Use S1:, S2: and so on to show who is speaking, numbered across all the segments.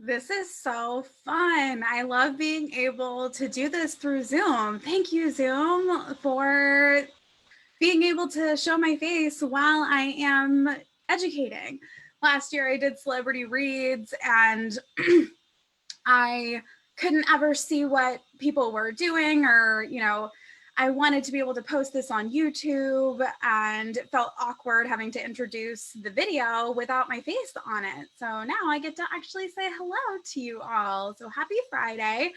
S1: This is so fun. I love being able to do this through Zoom. Thank you, Zoom, for being able to show my face while I am educating. Last year I did celebrity reads and I couldn't ever see what people were doing, or, I wanted to be able to post this on YouTube, and it felt awkward having to introduce the video without my face on it. So now I get to actually say hello to you all. So happy Friday.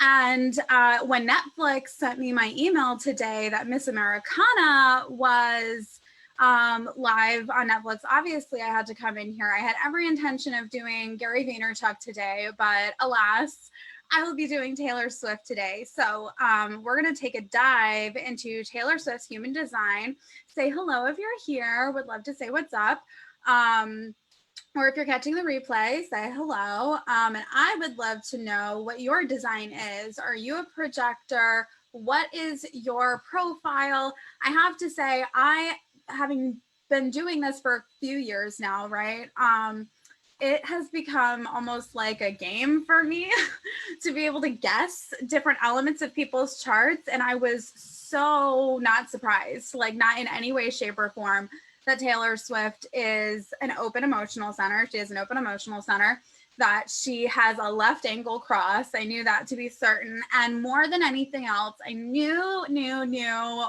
S1: And when Netflix sent me my email today that Miss Americana was live on Netflix, obviously I had to come in here. I had every intention of doing Gary Vaynerchuk today, but alas, I will be doing Taylor Swift today. So we're going to take a dive into Taylor Swift's human design. Say hello if you're here. Would love to say what's up. Or if you're catching the replay, say hello. And I would love to know what your design is. Are you a projector? What is your profile? I have to say, having been doing this for a few years now, right? It has become almost like a game for me to be able to guess different elements of people's charts. And I was so not surprised, like not in any way, shape, or form, that Taylor Swift is an open emotional center. She has an open emotional center, that she has a left angle cross. I knew that to be certain. And more than anything else, I knew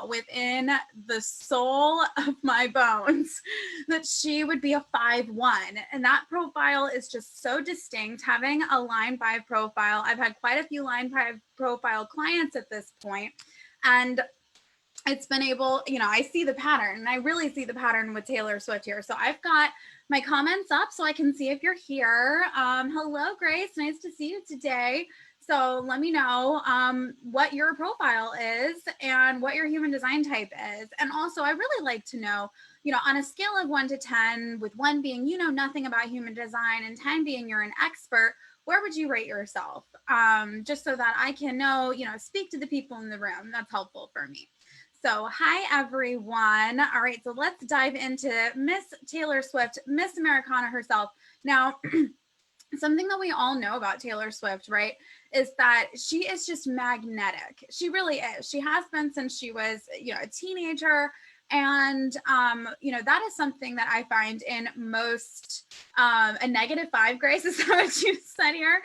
S1: within the soul of my bones that she would be a 5-1. And that profile is just so distinct. Having a line 5 profile, I've had quite a few line 5 profile clients at this point, and it's been able, I see the pattern, and I really see the pattern with Taylor Swift here. So I've got my comments up so I can see if you're here. Hello, Grace. Nice to see you today. So let me know what your profile is and what your human design type is. And also, I really like to know, on a scale of 1 to 10, with 1 being you know nothing about human design and 10 being you're an expert, where would you rate yourself? Just so that I can know, speak to the people in the room. That's helpful for me. So hi, everyone. All right, so let's dive into Miss Taylor Swift, Miss Americana herself. Now, something that we all know about Taylor Swift, right, is that she is just magnetic. She really is. She has been since she was, a teenager. And, that is something that I find in most, a -5, Grace, is that what you said here?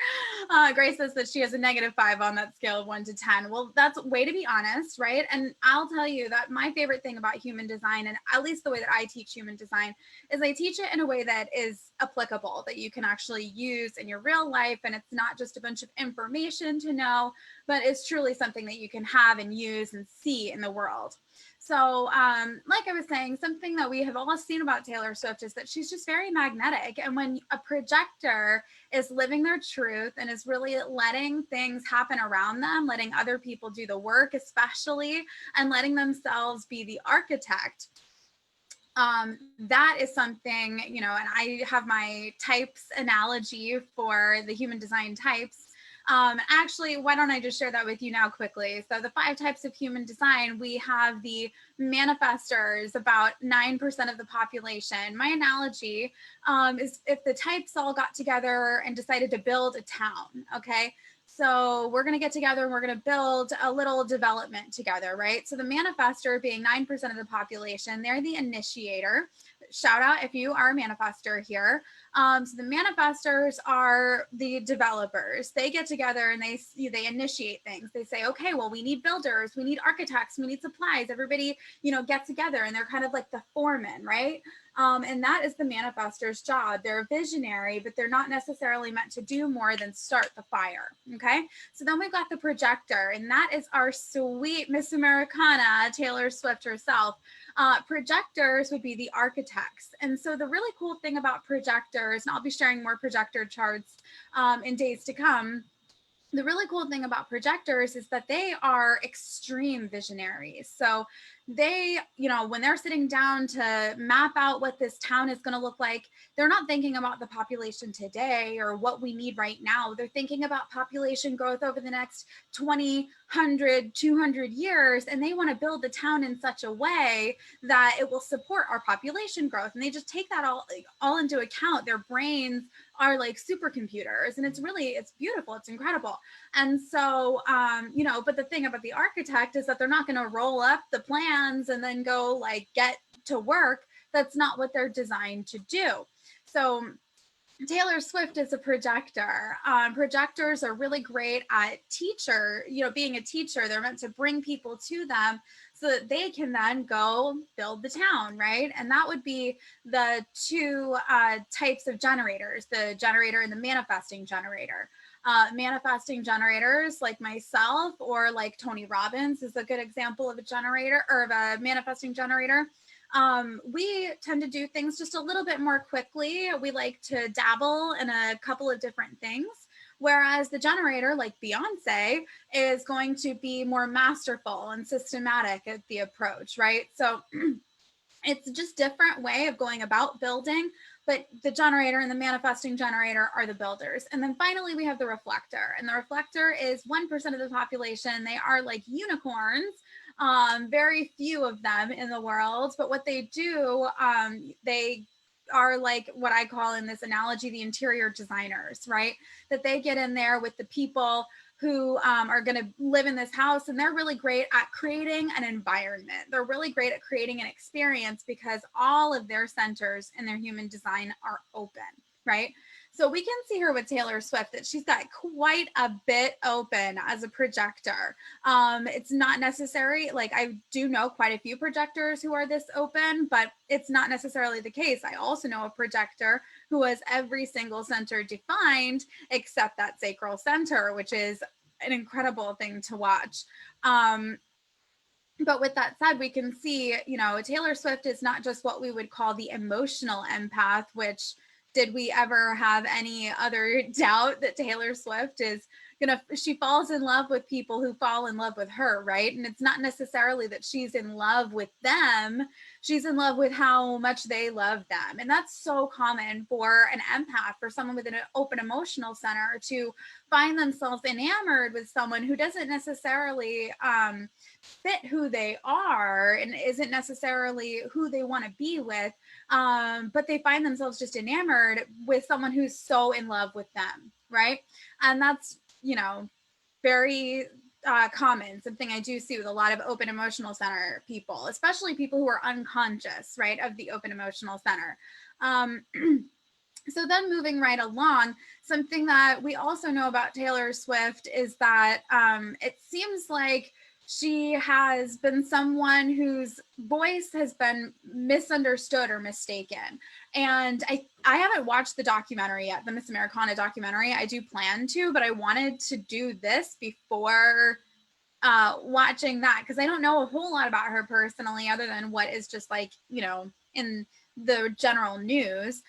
S1: Grace says that she has a -5 on that scale of 1 to 10. Well, that's a way to be honest, right? And I'll tell you that my favorite thing about human design, and at least the way that I teach human design, is I teach it in a way that is applicable, that you can actually use in your real life. And it's not just a bunch of information to know, but it's truly something that you can have and use and see in the world. So like I was saying, something that we have all seen about Taylor Swift is that she's just very magnetic. And when a projector is living their truth and is really letting things happen around them, letting other people do the work, especially, and letting themselves be the architect, that is something, and I have my types analogy for the human design types. Actually, why don't I just share that with you now quickly? So the 5 types of human design, we have the manifestors, about 9% of the population. My analogy is if the types all got together and decided to build a town, okay? So we're going to get together and we're going to build a little development together, right? So the manifestor, being 9% of the population, they're the initiator. Shout out if you are a manifestor here. So the manifestors are the developers. They get together and they initiate things. They say, okay, well, we need builders, we need architects, we need supplies. Everybody, get together, and they're kind of like the foreman, right? And that is the manifestor's job. They're a visionary, but they're not necessarily meant to do more than start the fire. Okay. So then we've got the projector, and that is our sweet Miss Americana, Taylor Swift herself. Projectors would be the architects. And so the really cool thing about projectors, and I'll be sharing more projector charts in days to come, the really cool thing about projectors is that they are extreme visionaries. So they, when they're sitting down to map out what this town is going to look like, they're not thinking about the population today or what we need right now. They're thinking about population growth over the next 20, 100, 200 years. And they want to build the town in such a way that it will support our population growth. And they just take that all into account. Their brains are like supercomputers, and it's beautiful. It's incredible. And so, but the thing about the architect is that they're not going to roll up the plans and then go like get to work. That's not what they're designed to do. So Taylor Swift is a projector. Projectors are really great at being a teacher. They're meant to bring people to them so that they can then go build the town, right? And that would be the two types of generators, the generator and the manifesting generator. Manifesting generators like myself or like Tony Robbins is a good example of a generator or of a manifesting generator. We tend to do things just a little bit more quickly. We like to dabble in a couple of different things. Whereas the generator, like Beyonce, is going to be more masterful and systematic at the approach, right? So it's just different way of going about building, but the generator and the manifesting generator are the builders. And then finally, we have the reflector. And the reflector is 1% of the population. They are like unicorns. Very few of them in the world, but what they do, they are like what I call in this analogy, the interior designers, right? That they get in there with the people who are going to live in this house, and they're really great at creating an environment. They're really great at creating an experience because all of their centers in their human design are open, right? So we can see her with Taylor Swift that she's got quite a bit open as a projector. It's not necessary, like I do know quite a few projectors who are this open, but it's not necessarily the case. I also know a projector who has every single center defined except that sacral center, which is an incredible thing to watch. But with that said, we can see, Taylor Swift is not just what we would call the emotional empath, which did we ever have any other doubt that Taylor Swift is she falls in love with people who fall in love with her, right? And it's not necessarily that she's in love with them. She's in love with how much they love them. And that's so common for an empath, for someone with an open emotional center, to find themselves enamored with someone who doesn't necessarily fit who they are and isn't necessarily who they want to be with, but they find themselves just enamored with someone who's so in love with them, right? And that's very common, something I do see with a lot of open emotional center people, especially people who are unconscious, right, of the open emotional center. So then moving right along, something that we also know about Taylor Swift is that it seems like she has been someone whose voice has been misunderstood or mistaken. And I haven't watched the documentary yet, the Miss Americana documentary. I do plan to, but I wanted to do this before watching that, because I don't know a whole lot about her personally, other than what is just like, in the general news.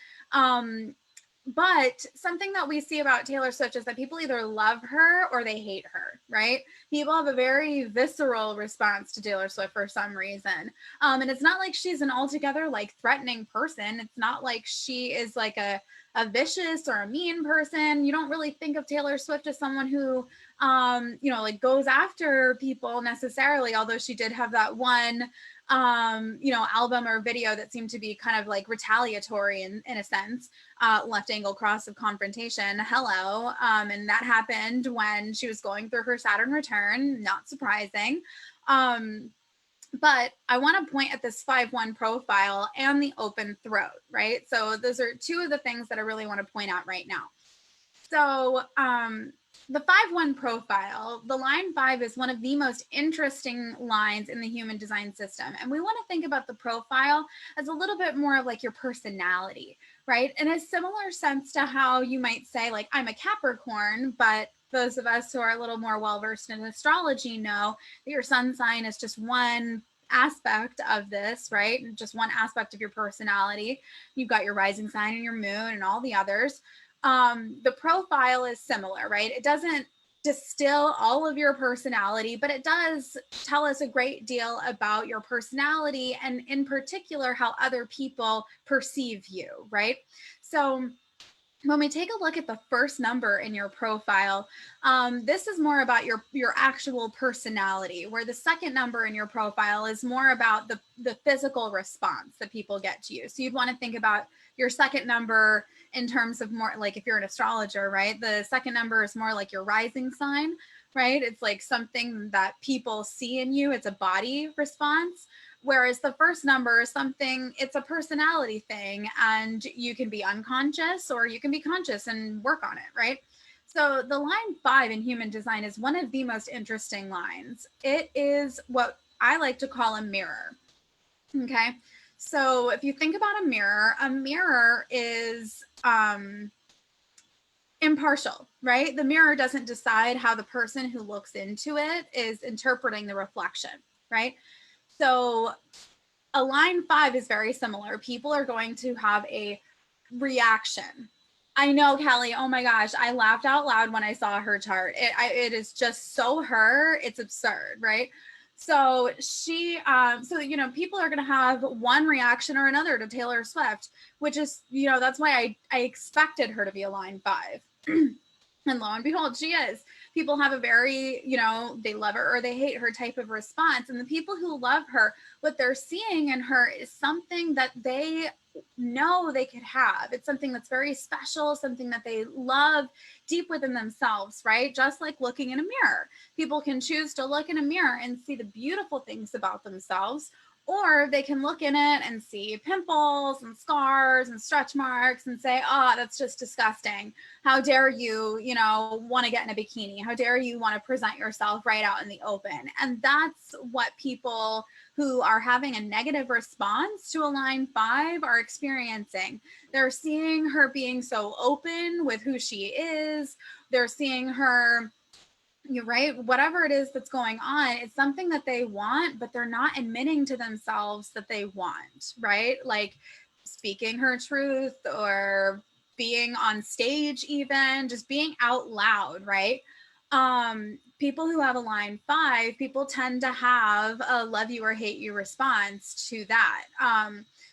S1: But something that we see about Taylor Swift is that people either love her or they hate her, right? People have a very visceral response to Taylor Swift for some reason. And it's not like she's an altogether like threatening person. It's not like she is like a vicious or a mean person. You don't really think of Taylor Swift as someone who, like goes after people necessarily, although she did have that one album or video that seemed to be kind of like retaliatory in a sense, left angle cross of confrontation. Hello. And that happened when she was going through her Saturn return, not surprising. But I want to point at this 5-1 profile and the open throat, right? So those are two of the things that I really want to point out right now. So, the 5-1 profile, the line 5 is one of the most interesting lines in the human design system. And we want to think about the profile as a little bit more of like your personality, right? In a similar sense to how you might say, like, I'm a Capricorn, but those of us who are a little more well-versed in astrology know that your sun sign is just one aspect of this, right? Just one aspect of your personality. You've got your rising sign and your moon and all the others. The profile is similar, right? It doesn't distill all of your personality, but it does tell us a great deal about your personality and in particular how other people perceive you, right? So when we take a look at the first number in your profile, this is more about your actual personality, where the second number in your profile is more about the physical response that people get to you. So you'd want to think about your second number in terms of more like if you're an astrologer, right? The second number is more like your rising sign, right? It's like something that people see in you. It's a body response. Whereas the first number is something, it's a personality thing, and you can be unconscious or you can be conscious and work on it, right? So the line 5 in human design is one of the most interesting lines. It is what I like to call a mirror. Okay. So if you think about a mirror is impartial, right? The mirror doesn't decide how the person who looks into it is interpreting the reflection, right? So a line 5 is very similar. People are going to have a reaction. I know, Kelly. Oh my gosh, I laughed out loud when I saw her chart. It is just so her. It's absurd, right? So people are going to have one reaction or another to Taylor Swift, which is, that's why I expected her to be a line 5. And lo and behold, she is. People have a very, they love her or they hate her type of response. And the people who love her, what they're seeing in her is something that they know they could have. It's something that's very special, something that they love deep within themselves, right? Just like looking in a mirror. People can choose to look in a mirror and see the beautiful things about themselves, or they can look in it and see pimples and scars and stretch marks and say, oh, that's just disgusting. How dare you, want to get in a bikini? How dare you want to present yourself right out in the open? And that's what people who are having a negative response to a line 5 are experiencing. They're seeing her being so open with who she is. They're seeing her, you're right, whatever it is that's going on, it's something that they want, but they're not admitting to themselves that they want, right? Like speaking her truth or being on stage, even just being out loud, right? People who have a line 5, people tend to have a love you or hate you response to that.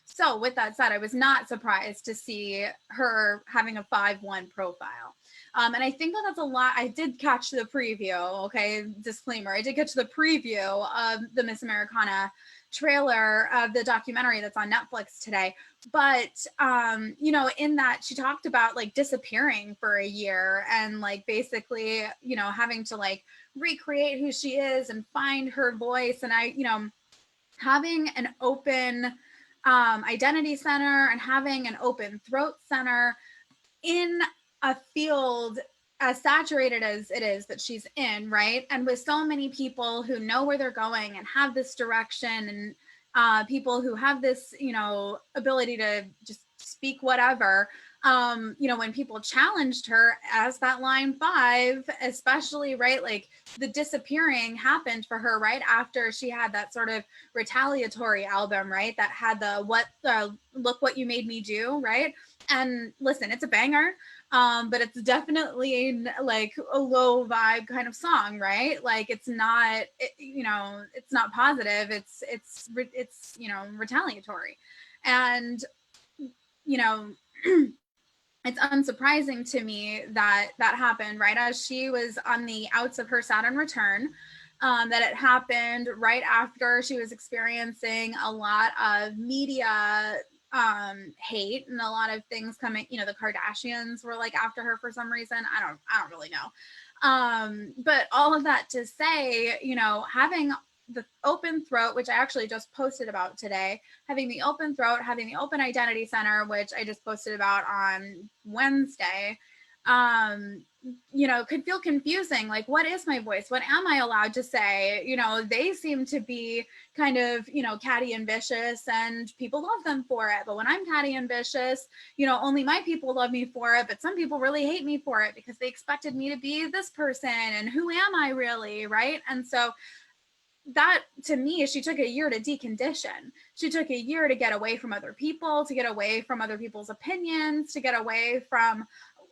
S1: So with that said, I was not surprised to see her having a 5-1 profile. And I think that's a lot. I did catch the preview. Okay. Disclaimer. I did catch the preview of the Miss Americana trailer of the documentary that's on Netflix today. But, in that she talked about like disappearing for a year and like basically, having to like recreate who she is and find her voice. And having an open identity center and having an open throat center in a field as saturated as it is that she's in, right? And with so many people who know where they're going and have this direction and people who have this, ability to just speak whatever, when people challenged her as that line 5, especially, right? Like the disappearing happened for her right after she had that sort of retaliatory album, right? That had the look what you made me do, right? And listen, it's a banger. But it's definitely like a low vibe kind of song, right? Like it's not, it's not positive. It's retaliatory. And, it's unsurprising to me that that happened right as she was on the outs of her Saturn return. That it happened right after she was experiencing a lot of media hate and a lot of things coming, the Kardashians were like after her for some reason. I don't really know. But all of that to say, having the open throat, which I actually just posted about today, having the open throat, having the open identity center, which I just posted about on Wednesday, could feel confusing. Like, what is my voice? What am I allowed to say? They seem to be kind of, catty and vicious and people love them for it. But when I'm catty and vicious, only my people love me for it. But some people really hate me for it because they expected me to be this person. And who am I really? Right. And so that to me, she took a year to decondition. She took a year to get away from other people, to get away from other people's opinions, to get away from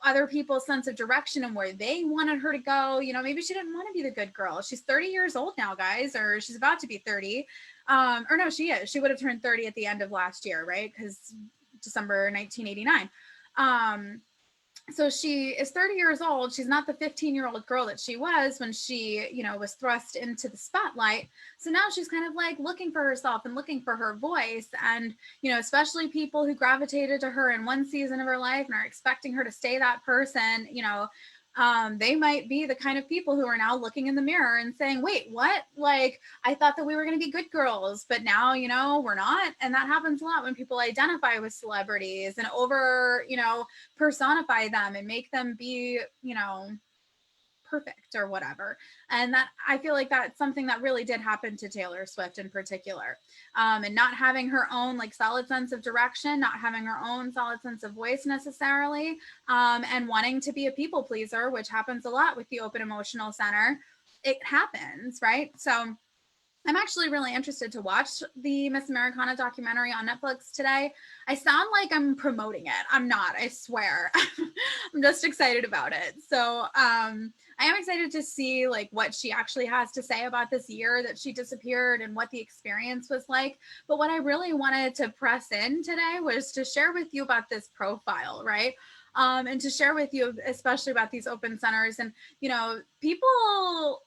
S1: other people's sense of direction and where they wanted her to go. You know, maybe she didn't want to be the good girl. She's 30 years old now, guys, or she's about to be 30. Or no, she is. She would have turned 30 at the end of last year, right? Because December 1989. So she is 30 years old. She's not the 15-year-old girl that she was when she, you know, was thrust into the spotlight. So now she's kind of like looking for herself and looking for her voice. And, you know, especially people who gravitated to her in one season of her life and are expecting her to stay that person, you know, they might be the kind of people who are now looking in the mirror and saying, wait, what? Like, I thought that we were going to be good girls, but now, you know, we're not. And that happens a lot when people identify with celebrities and over, you know, personify them and make them be, you know, perfect or whatever. And that, I feel like that's something that really did happen to Taylor Swift in particular. And not having her own like solid sense of direction, not having her own solid sense of voice necessarily, and wanting to be a people pleaser, which happens a lot with the open emotional center. It happens, right? So I'm actually really interested to watch the Miss Americana documentary on Netflix today. I sound like I'm promoting it. I'm not, I swear. I'm just excited about it. So I am excited to see like what she actually has to say about this year that she disappeared and what the experience was like. But what I really wanted to press in today was to share with you about this profile, right? And to share with you especially about these open centers. And, you know, people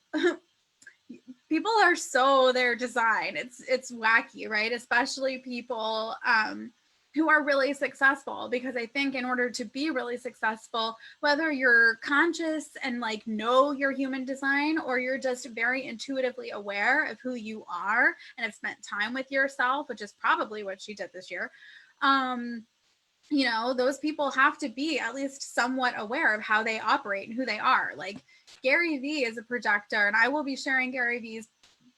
S1: are so their design. It's wacky, right? Especially people who are really successful, because I think in order to be really successful, whether you're conscious and like know your human design, or you're just very intuitively aware of who you are and have spent time with yourself, which is probably what she did this year, you know, those people have to be at least somewhat aware of how they operate and who they are. Like Gary Vee is a projector, and I will be sharing Gary Vee's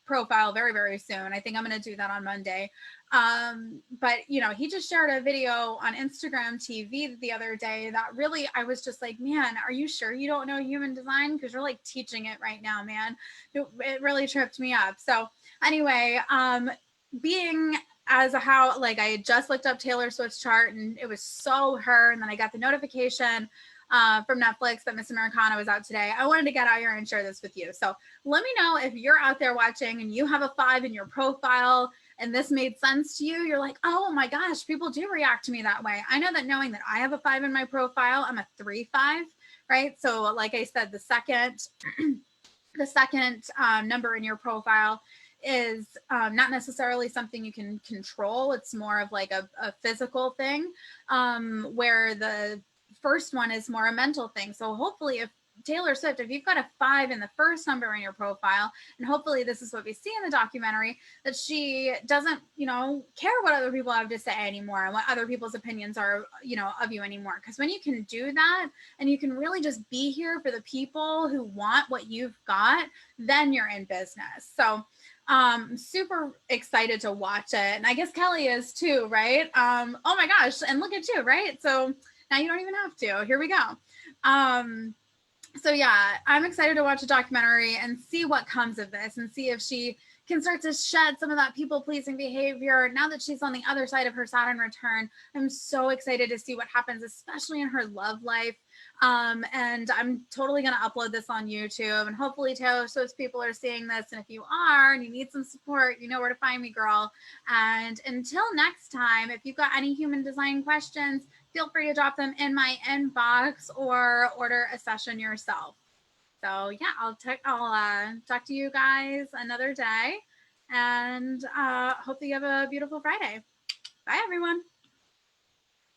S1: profile very, very soon. I think I'm going to do that on Monday. But, you know, he just shared a video on Instagram TV the other day that really, I was just like, man, are you sure you don't know human design? Because you're like teaching it right now, man. It really tripped me up. So anyway, being as a how, like I had just looked up Taylor Swift's chart and it was so her. And then I got the notification from Netflix that Miss Americana was out today. I wanted to get out here and share this with you. So let me know if you're out there watching and you have a 5 in your profile and this made sense to you. You're like, oh my gosh, people do react to me that way. I know that knowing that I have a 5 in my profile, I'm a 3-5, right? So like I said, the second number in your profile is not necessarily something you can control. It's more of like a physical thing, where the first one is more a mental thing. So hopefully if Taylor Swift, if you've got a 5 in the first number in your profile, and hopefully this is what we see in the documentary, that she doesn't, you know, care what other people have to say anymore and what other people's opinions are, you know, of you anymore. Because when you can do that and you can really just be here for the people who want what you've got, then you're in business. So super excited to watch it. And I guess Kelly is too, right? Oh my gosh. And look at you, right? So now you don't even have to. Here we go. So yeah, I'm excited to watch a documentary and see what comes of this and see if she can start to shed some of that people-pleasing behavior now that she's on the other side of her Saturn return. I'm so excited to see what happens, especially in her love life. And I'm totally going to upload this on YouTube, and hopefully Taylor Swift people are seeing this. And if you are and you need some support, you know where to find me, girl. And until next time, if you've got any human design questions, feel free to drop them in my inbox or order a session yourself. So yeah, I'll talk to you guys another day, and hope that you have a beautiful Friday. Bye, everyone.